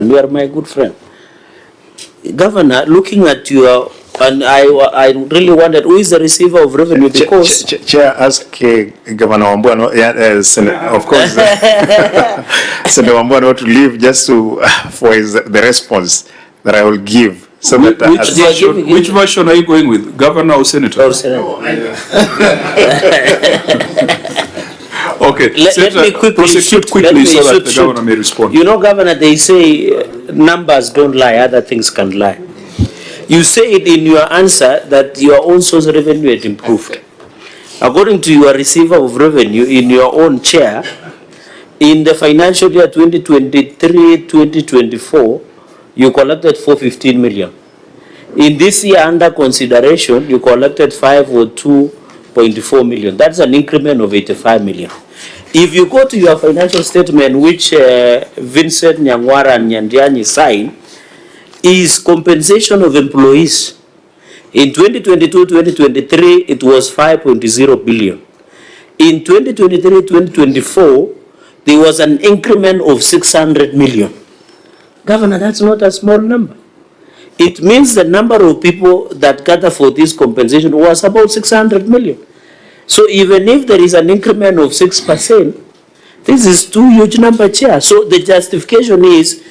You are my good friend. Governor, looking at your, and I really wondered who is the receiver of revenue, because Chair, ask Governor Wambua, of course, Senator Wambua to leave just for the response that I will give. So which version are you going with, Governor or Senator? or Senator. Okay, Let me quickly prosecute quickly so that the Governor may respond. You know, Governor, they say numbers don't lie, other things can lie. You said in your answer that your own source of revenue had improved. According to your receiver of revenue in your own chair, in the financial year 2023-2024, you collected 415 million. In this year under consideration, you collected 502.4 million. That's an increment of 85 million. If you go to your financial statement, which Vincent Nyangwara and Nyandiani signed, is compensation of employees. In 2022-2023, it was 5.0 billion. In 2023-2024, there was an increment of 600 million. Governor, that's not a small number. It means the number of people that gather for this compensation was about 600 million. So even if there is an increment of 6%, this is too huge number, Chair. So the justification is,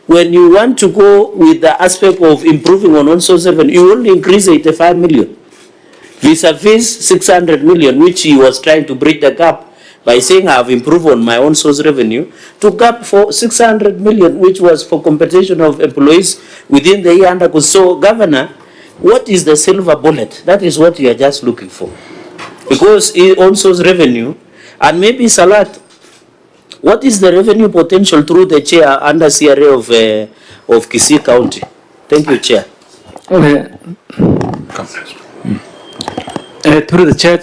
when you want to go with the aspect of improving on source revenue, you only increase 85 million. Vis-a-vis 600 million, which he was trying to bridge the gap by saying I have improved on my own source revenue, to gap for 600 million, which was for compensation of employees within the year under. So, Governor, what is the silver bullet? That is what you are just looking for. Because on source revenue, and maybe Salat, what is the revenue potential through the chair under CRA of Kisii County? Thank you, Chair. Okay. Through the chair,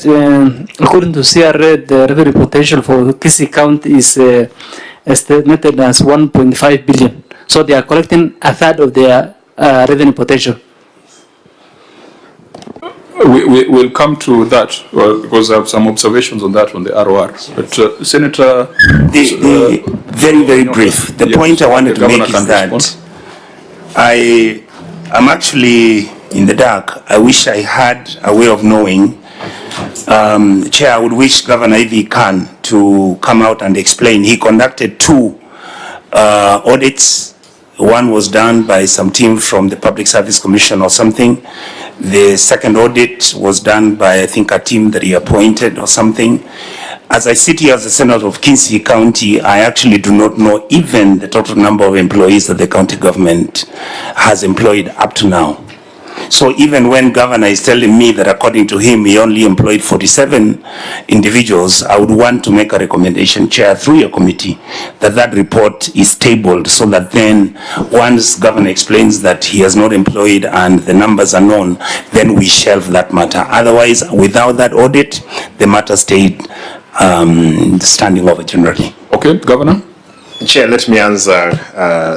according to CRA, the revenue potential for Kisii County is estimated as 1.5 billion. So they are collecting a third of their revenue potential. We'll come to that because I have some observations on that on the ROR. But Senator, very brief. The point I wanted to make is that I'm actually in the dark. I wish I had a way of knowing. Chair, I would wish Governor, if he can, to come out and explain. He conducted 2 audits. One was done by some team from the Public Service Commission or something. The second audit was done by, I think, a team that he appointed or something. As I sit here as a senator of Kisii County, I actually do not know even the total number of employees that the county government has employed up to now. So even when Governor is telling me that according to him, he only employed 47 individuals, I would want to make a recommendation, Chair, through your committee, that that report is tabled so that then once Governor explains that he has not employed and the numbers are known, then we shelve that matter. Otherwise, without that audit, the matter stayed standing over generally. Okay, Governor. Chair, let me answer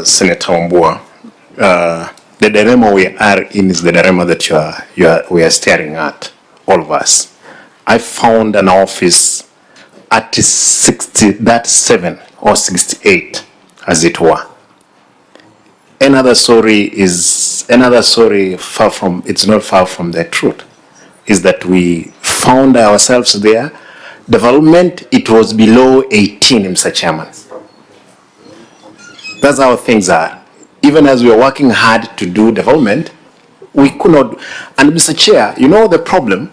Senator Wambua. The dilemma we are in is the dilemma that we are staring at, all of us. I found an office at 67 or 68, as it were. Another story far from, it's not far from the truth, is that we found ourselves there. Development, it was below 18, Mr. Chairman. That's how things are. Even as we are working hard to do development, we could not. And Mr. Chair, you know the problem?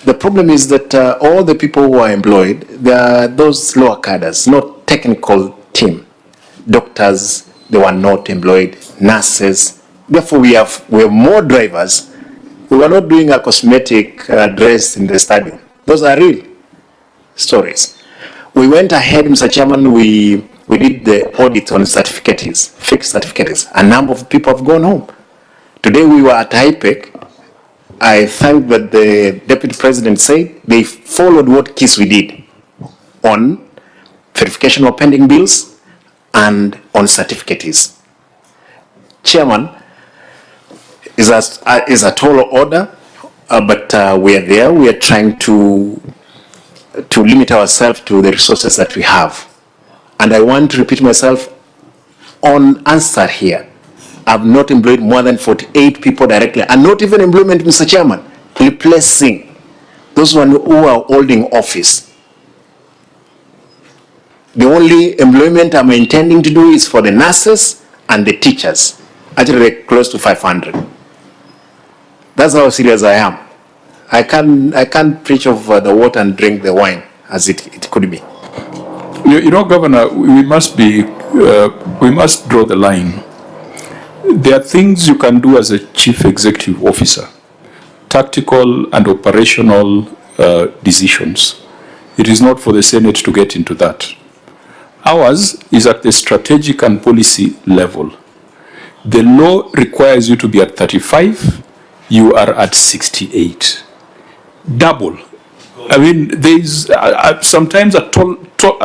The problem is that all the people who are employed, they are those lower cadres, not technical team. Doctors, they were not employed. Nurses. Therefore, we have more drivers. We were not doing a cosmetic dress in the stadium. Those are real stories. We went ahead, Mr. Chairman, we did the audit on certificates, fixed certificates. A number of people have gone home. Today we were at IPEC. I thank that the Deputy President said they followed what we did on verification of pending bills and on certificates. Chairman, is a tall order, but we are there. We are trying to limit ourselves to the resources that we have. And I want to repeat myself, on answer here. I've not employed more than 48 people directly, and not even employment, Mr. Chairman, replacing those one who are holding office. The only employment I'm intending to do is for the nurses and the teachers, actually close to 500. That's how serious I am. I can't preach of the water and drink the wine as it could be. You know, Governor, we must draw the line. There are things you can do as a chief executive officer, tactical and operational decisions. It is not for the Senate to get into that. Ours is at the strategic and policy level. The law requires you to be at 35, you are at 68. Double. I mean, there is sometimes a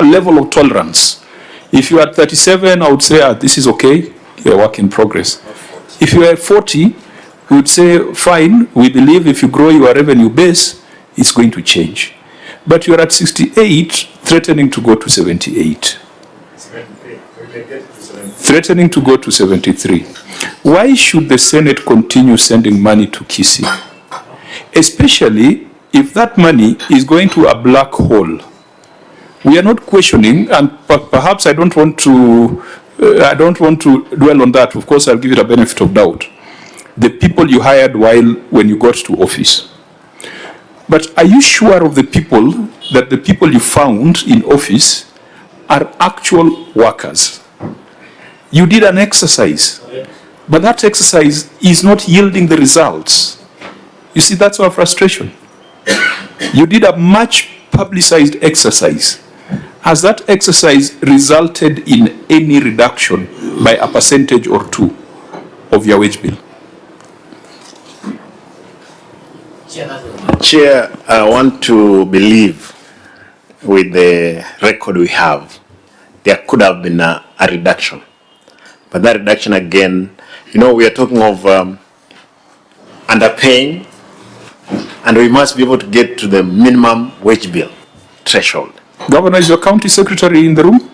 level of tolerance. If you are at 37, I would say, this is okay, you're a work in progress. If you are at 40, we would say, fine, we believe if you grow your revenue base, it's going to change. But you're at 68, threatening to go to 78. Threatening to go to 73. Why should the Senate continue sending money to Kisii? Especially if that money is going to a black hole. We are not questioning, and perhaps I don't want to dwell on that. Of course, I'll give it a benefit of doubt. The people you hired when you got to office. But are you sure of the people you found in office are actual workers? You did an exercise, but that exercise is not yielding the results. You see, that's our frustration. You did a much publicized exercise. Has that exercise resulted in any reduction by a percentage or two of your wage bill? Chair, I want to believe with the record we have, there could have been a reduction. But that reduction again, you know, we are talking of underpaying, and we must be able to get to the minimum wage bill threshold. Governor, is your county secretary in the room?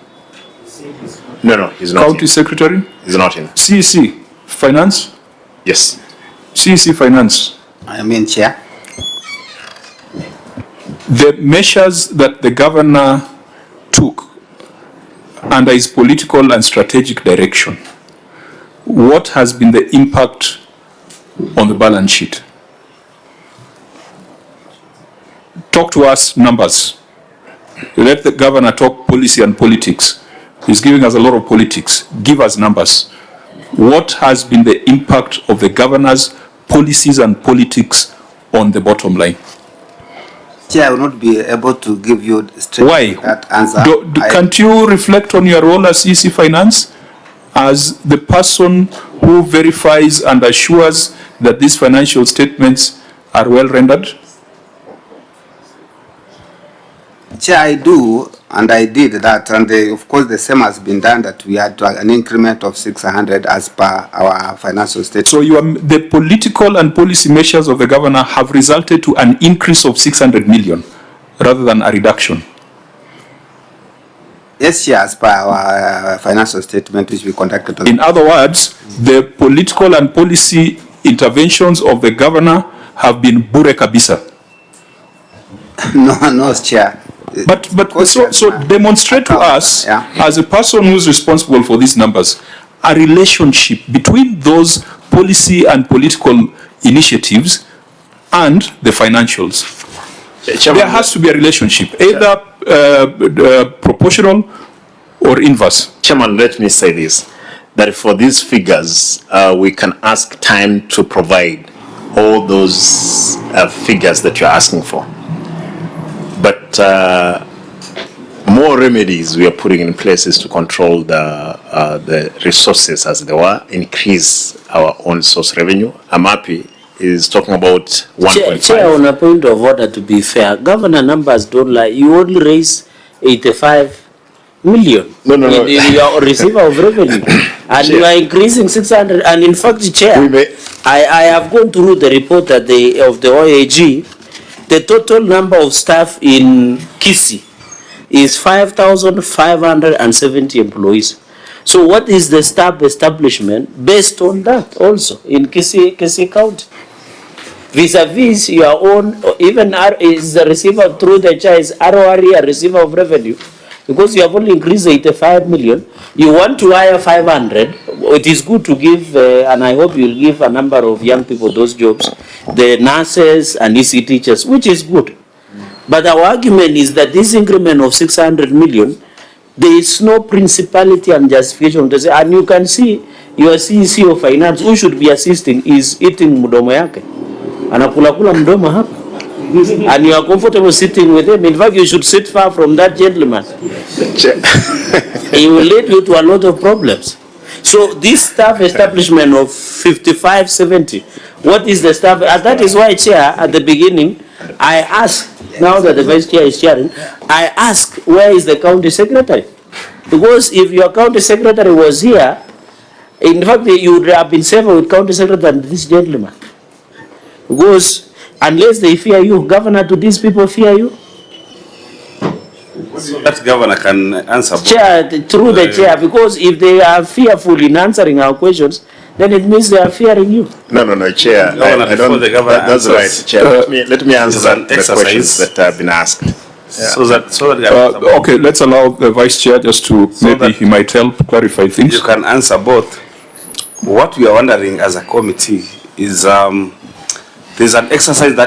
No, he's not. County secretary? He's not in. CEC, finance? Yes. CEC, finance. I mean, Chair. The measures that the governor took under his political and strategic direction, what has been the impact on the balance sheet? Talk to us numbers. Let the governor talk policy and politics. He's giving us a lot of politics. Give us numbers. What has been the impact of the governor's policies and politics on the bottom line? Chair, I will not be able to give you straight Why? that answer. Can't you reflect on your role as EC Finance as the person who verifies and assures that these financial statements are well rendered? Chair, I do, and I did that, and of course the same has been done, that we had an increment of 600 as per our financial statement. So the political and policy measures of the governor have resulted to an increase of 600 million rather than a reduction. Yes, Chair, as per our financial statement which we conducted. In other words, the political and policy interventions of the governor have been bure kabisa. No, Chair. But so demonstrate to us, as a person who's responsible for these numbers, a relationship between those policy and political initiatives and the financials. There has to be a relationship, either proportional or inverse. Chairman, let me say this, that for these figures, we can ask time to provide all those figures that you're asking for. But more remedies we are putting in places to control the resources as they were, increase our own source revenue. Amapi is talking about 1.5. Chair, on a point of order, to be fair, governor numbers don't lie. You only raise 85 million No. in your receiver of revenue, and Chair, you are increasing 600. And in fact, Chair, I have gone through the report that of the OAG. The total number of staff in Kisii is 5,570 employees. So what is the staff establishment based on that also in Kisii County? Vis-a-vis your own, even is the receiver through the chair is RORE a receiver of revenue? Because you have only increased 85 million, you want to hire 500, it is good to give, and I hope you'll give a number of young people those jobs, the nurses and EC teachers, which is good. But our argument is that this increment of 600 million, there is no principality and justification to say, and you can see your CEC of finance, who should be assisting, is eating mdomo yake. Anakula mdomo hapa. And you are comfortable sitting with him. In fact, you should sit far from that gentleman. He will lead you to a lot of problems. So this staff establishment of 5570, what is the staff? And that is why, Chair, at the beginning, I asked, now that the Vice Chair is chairing, I asked, where is the county secretary? Because if your county secretary was here, in fact, you would have been safer with county secretary than this gentleman. Because unless they fear you, Governor, do these people fear you? That governor can answer both. Chair, through the chair, because if they are fearful in answering our questions, then it means they are fearing you. No, Chair. I don't. That's right, Chair. Let me answer the questions that have been asked. Yeah. Okay, let's allow the Vice Chair just to, maybe he might help clarify things. You can answer both. What we are wondering as a committee is there's an exercise that